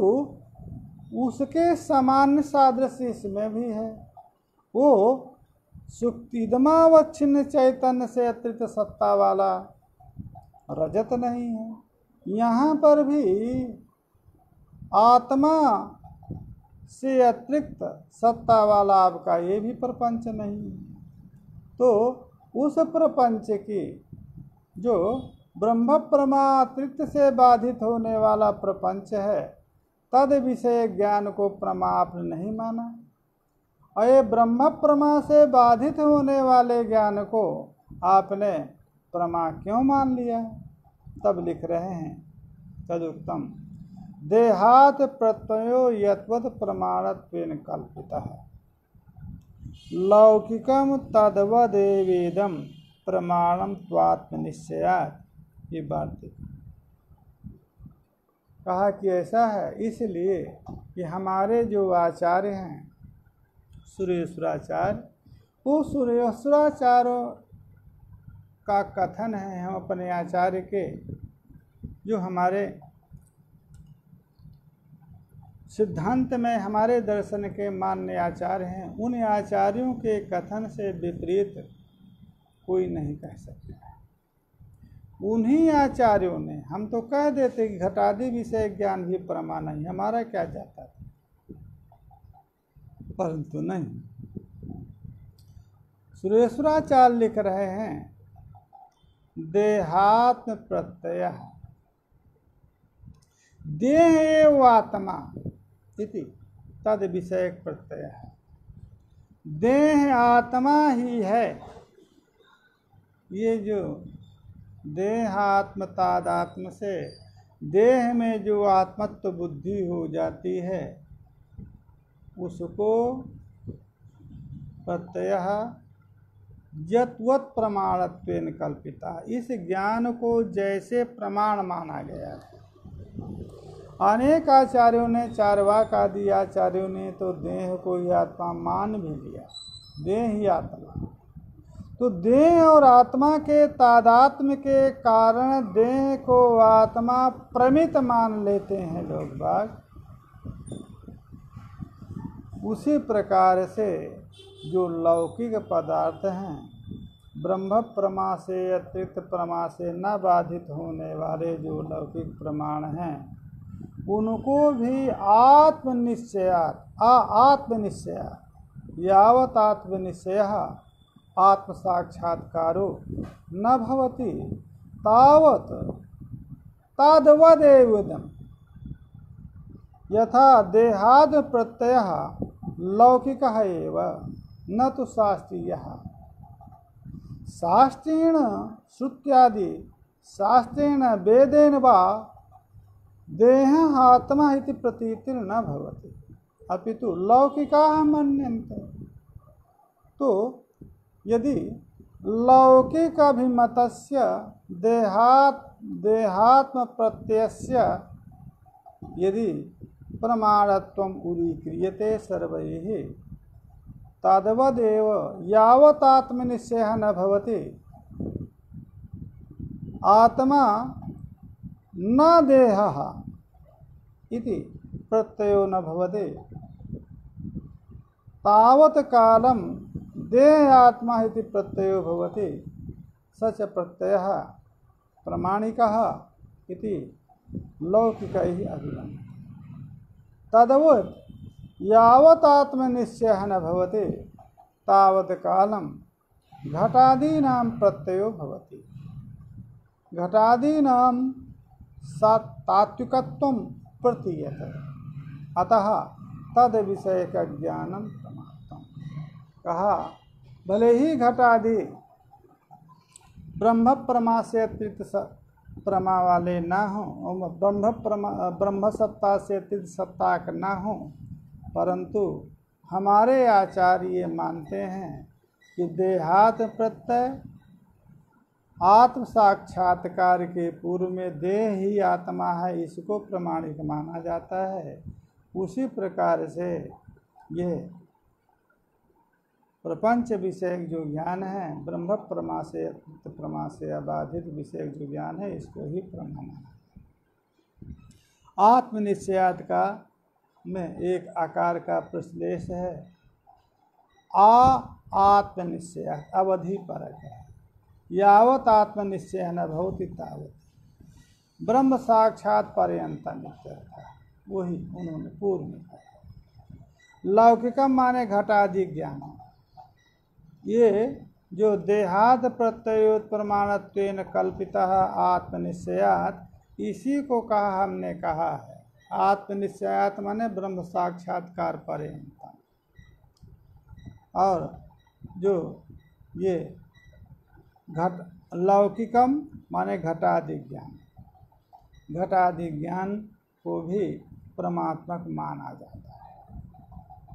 [SPEAKER 1] उसके सामान्य सादृश्य इसमें भी है। वो सुक्तिदमावच्छिन्न चैतन्य से अतिरिक्त सत्ता वाला रजत नहीं है। यहाँ पर भी आत्मा से अतिरिक्त सत्ता वाला आपका ये भी प्रपंच नहीं है। तो उस प्रपंच की जो ब्रह्म प्रमा अतिरिक्त से बाधित होने वाला प्रपंच है, तद विषय ज्ञान को प्रमा आपने नहीं माना। और ये ब्रह्म प्रमा से बाधित होने वाले ज्ञान को आपने प्रमा क्यों मान लिया? तब लिख रहे हैं तदुक्तम देहात प्रत्ययो यत्वत् प्रमाणत्वेन कल्पितः लौकिकम तद्वदेवेदम प्रमाणम त्वात्मनिश्चयात्। ये बात देखो, कहा कि ऐसा है इसलिए कि हमारे जो आचार्य हैं सुरेश्वराचार्य, वो सुरेश्वराचार्यों का कथन है, हम अपने आचार्य के जो हमारे सिद्धांत में हमारे दर्शन के मान्य आचार्य हैं, उन आचार्यों के कथन से विपरीत कोई नहीं कह सकता है। उन्हीं आचार्यों ने, हम तो कह देते कि घटादि विषय ज्ञान भी प्रमा नहीं, हमारा क्या जाता था, परंतु नहीं। सुरेश्वराचार्य लिख रहे हैं देहात्म प्रत्यय देह एव आत्मा इति तद विषय प्रत्यय है। देह आत्मा ही है। ये जो देहात्म तादात्म से देह में जो आत्मत्व बुद्धि हो जाती है, उसको प्रत्यय यत्वत् प्रमाणत्वेन कल्पिता, इस ज्ञान को जैसे प्रमाण माना गया है। अनेक आचार्यों ने, चार्वाक आदि आचार्यों ने तो देह को ही आत्मा मान भी लिया, देह ही आत्मा। तो देह और आत्मा के तादात्म्य के कारण देह को आत्मा प्रमित मान लेते हैं लोग बाग। उसी प्रकार से जो लौकिक पदार्थ हैं, ब्रह्म प्रमा से अतिरिक्त प्रमा से न बाधित होने वाले जो लौकिक प्रमाण हैं, उनको भी आत्मनिश्चय यावत आत्मनिश्चय आत्म साक्षात्कारो न भवति तावत तद्वदेवेदम यथा देहाद प्रत्यय लौकिक एव न तो शास्त्रीय। शास्त्रेण श्रुत्यादि शास्त्रेण वेदेन वा देह आत्मा इति प्रतीतिर न भवति अपितु लौकिकाः मन्यन्ते। तो यदि लौकिक अभिमतस्य देहात्म प्रत्ययस्य यदि प्रमाणत्वम् उरीक्रियते सर्वैः तद्वदेव यावत् आत्मनिश्चयः न भवति आत्मा न देहः इति प्रत्ययो न भवते तावत् कालं देह आत्मा इति प्रत्ययो भवति सच प्रत्ययः प्रमाणिकः इति लौकिकैः अभिगम्यते। तद्वत् यावत् आत्मनिश्चयः न भवति तावत् कालं घटादीनां प्रत्ययो भवति। घटादीनां तात्विकत्वं प्रतीयते, अतः तद विषय का ज्ञानम प्रमात्म। कहा भले ही घटादि ब्रह्म प्रमा से अतिरिक्त प्रमा वाले ना हो और ब्रह्म सत्ता से अतिरिक्त सत्ता का ना हो, परंतु हमारे आचार्य ये मानते हैं कि देहात प्रत्यय आत्म साक्षात्कार के पूर्व में देह ही आत्मा है, इसको प्रमाणिक माना जाता है। उसी प्रकार से ये प्रपंच विषयक जो ज्ञान है, ब्रह्म प्रमा से प्रमा से अबाधित विषयक जो ज्ञान है, इसको ही प्रमा माना। आत्मनिश्चयात का में एक आकार का प्रश्लेष है। आत्मनिश्चय अवधि परक है। यावत आत्मनिश्चय न भवति तावत ब्रह्म साक्षात पर्यंता नित्य था, वही उन्होंने पूर्व में कहा। लौकिकम माने घटादि ज्ञान, ये जो देहात प्रत्ययोत्प्रमाणत्वेन कल्पितः आत्मनिश्चयात, इसी को कहा हमने कहा है। आत्मनिश्चयात माने ब्रह्म साक्षात्कार पर्यंता। और जो ये लौकिकम माने घटादि ज्ञान, घटादि ज्ञान को भी परमात्मक माना जाता है।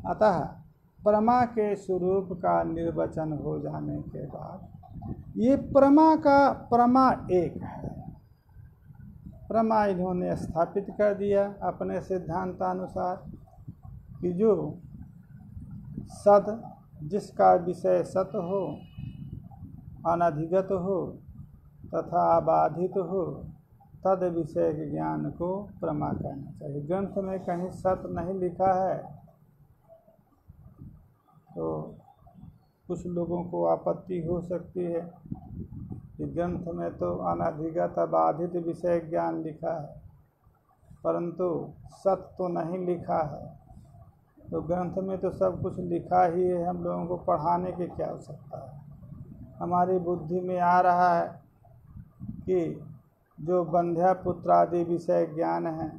[SPEAKER 1] अतः प्रमा के स्वरूप का निर्वचन हो जाने के बाद ये प्रमा एक है। प्रमा इन्होंने स्थापित कर दिया अपने सिद्धांतानुसार कि जो सद, जिसका विषय सत हो, अनधिगत हो तथा अबाधित हो, तद विषय के ज्ञान को प्रमा कहना चाहिए। ग्रंथ में कहीं सत नहीं लिखा है तो कुछ लोगों को आपत्ति हो सकती है कि ग्रंथ में तो अनधिगत अबाधित विषय ज्ञान लिखा है, परंतु सत तो नहीं लिखा है। तो ग्रंथ में तो सब कुछ लिखा ही है, हम लोगों को पढ़ाने की क्या आवश्यकता है। हमारी बुद्धि में आ रहा है कि जो बंध्या पुत्रादि विषय ज्ञान है,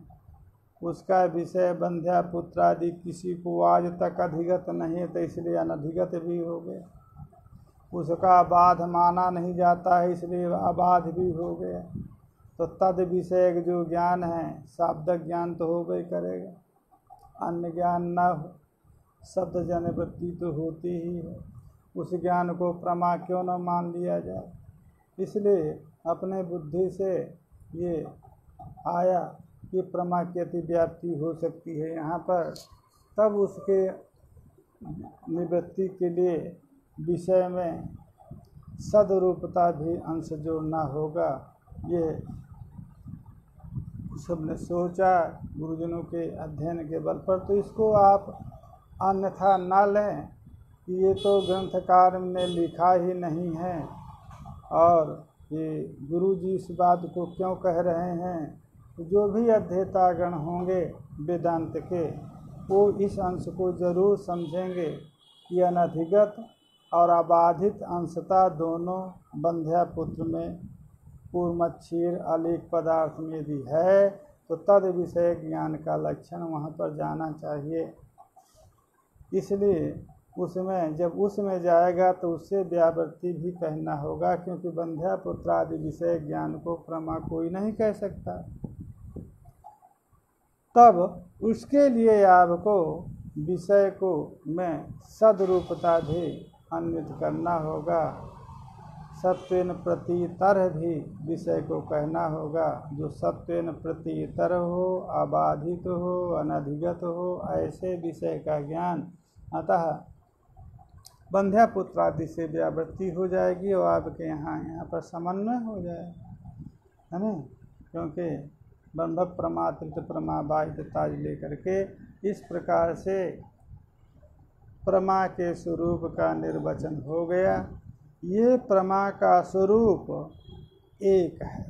[SPEAKER 1] उसका विषय बंध्या पुत्रादि किसी को आज तक अधिगत नहीं है, तो इसलिए अनधिगत भी हो गए। उसका अबाध माना नहीं जाता है, इसलिए अबाध भी हो गया। तो तद विषय जो ज्ञान है, शाब्दिक ज्ञान तो हो गई करेगा, अन्य ज्ञान न हो, शब्द जन वृत्ति तो होती ही है। उस ज्ञान को प्रमा क्यों न मान लिया जाए। इसलिए अपने बुद्धि से ये आया कि प्रमा की अतिव्याप्ति हो सकती है यहाँ पर, तब उसके निवृत्ति के लिए विषय में सदरूपता भी अंश जोड़ना होगा। ये सबने सोचा गुरुजनों के अध्ययन के बल पर, तो इसको आप अन्यथा न लें कि ये तो ग्रंथकार ने लिखा ही नहीं है और ये गुरुजी इस बात को क्यों कह रहे हैं। तो जो भी अध्येतागण होंगे वेदांत के, वो इस अंश को जरूर समझेंगे कि अनधिगत और अबाधित अंशता दोनों बंध्या पुत्र में पूर्वमच्छीर अलीक पदार्थ में यदि है, तो तद विषय ज्ञान का लक्षण वहाँ पर जाना चाहिए। इसलिए उसमें जब उसमें जाएगा तो उससे व्यावृत्ति भी कहना होगा, क्योंकि बंध्या पुत्र आदि विषय ज्ञान को प्रमा कोई नहीं कह सकता। तब उसके लिए आपको विषय को में सदरूपता भी अन्वित करना होगा। सत्वेन प्रतीतर भी विषय को कहना होगा। जो सत्वेन प्रतीतर हो, अबाधित हो, अनधिगत हो, ऐसे विषय का ज्ञान। अतः बंध्या पुत्र आदि से व्यावृत्ति हो जाएगी और आपके यहाँ पर समन्वय हो जाएगा, है ना। क्योंकि ब्रह्म प्रमा तृत प्रमा बाह्य ताज लेकर के इस प्रकार से प्रमा के स्वरूप का निर्वचन हो गया। ये प्रमा का स्वरूप एक है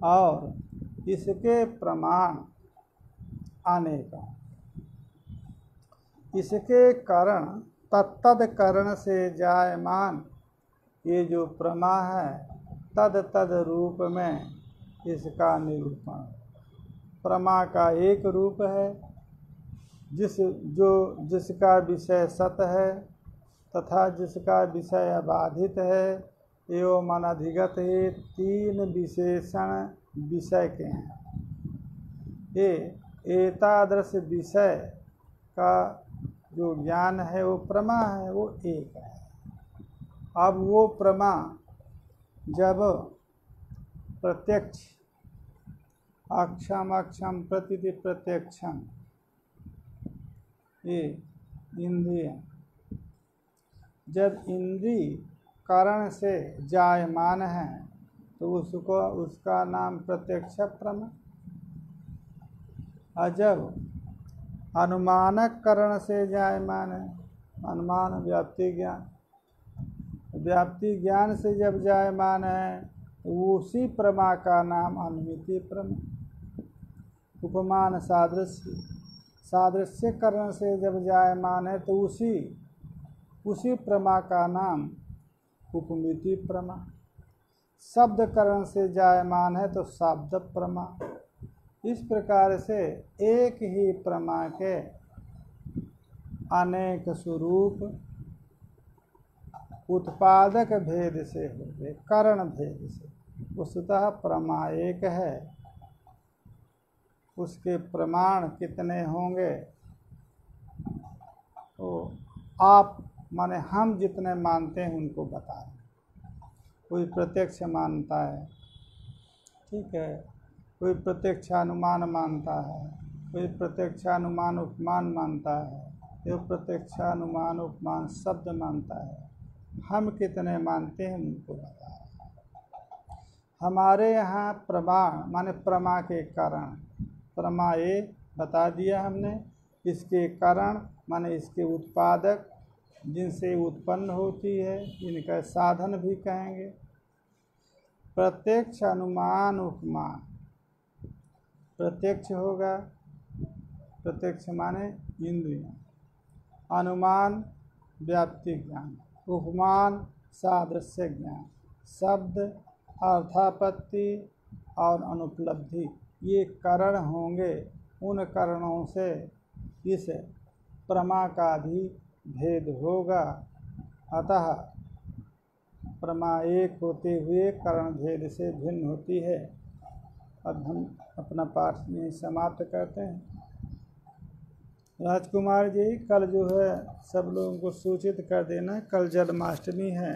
[SPEAKER 1] और इसके प्रमाण अनेक हैं। इसके कारण तत्तद करण से जायमान ये जो प्रमा है तद तद रूप में इसका निरूपण। प्रमा का एक रूप है जिसका विषय सत है तथा जिसका विषय अबाधित है एवं अनधिगत है। तीन विशेषण विषय के हैं। ये एतादृश विषय का जो ज्ञान है वो प्रमा है, वो एक है। अब वो प्रमा जब प्रत्यक्ष अक्षम अक्षम प्रतीति प्रत्यक्षम ये इंद्रिय जब इंद्रिय कारण से जायमान है तो उसका नाम प्रत्यक्ष प्रमा। और जब अनुमानक करण से जायमान है, अनुमान व्याप्ति ज्ञान, व्याप्ति ज्ञान से जब जायमान है तो उसी प्रमा का नाम अनुमिति प्रमा। उपमान सादृश्य करण से जब जायमान है तो उसी प्रमा का नाम उपमिति प्रमा। शब्द करण से जायमान है तो शब्द प्रमा। इस प्रकार से एक ही प्रमा के अनेक स्वरूप उत्पादक भेद से हो गए, करण भेद से। वस्तुतः प्रमा एक है, उसके प्रमाण कितने होंगे तो आप माने हम जितने मानते हैं उनको बता रहे। कोई प्रत्यक्ष मानता है, ठीक है, कोई प्रत्यक्षानुमान मानता है, कोई प्रत्यक्षानुमान उपमान मानता है, कोई प्रत्यक्षानुमान उपमान शब्द मानता है। हम कितने मानते हैं उनको बता रहे। हमारे यहाँ प्रमाण माने प्रमा के कारण, प्रमा ये बता दिया हमने। इसके कारण माने इसके उत्पादक जिनसे उत्पन्न होती है, इनका साधन भी कहेंगे। प्रत्यक्ष अनुमान उपमान, प्रत्यक्ष होगा, प्रत्यक्ष माने इंद्रिय, अनुमान व्याप्ति ज्ञान, उपमान सादृश्य ज्ञान, शब्द अर्थापत्ति और अनुपलब्धि, ये कारण होंगे। उन कारणों से इस प्रमा का भी भेद होगा। अतः प्रमा एक होते हुए कारण भेद से भिन्न होती है। अब हम अपना पाठ में समाप्त करते हैं। राजकुमार जी, कल जो है सब लोगों को सूचित कर देना, कल जन्माष्टमी है।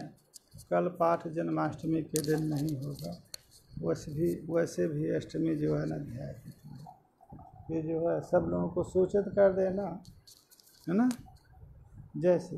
[SPEAKER 1] कल पाठ जन्माष्टमी के दिन नहीं होगा। वैसे भी अष्टमी जो है ना अध्याय की, ये जो है सब लोगों को सूचित कर देना, है ना। जैसे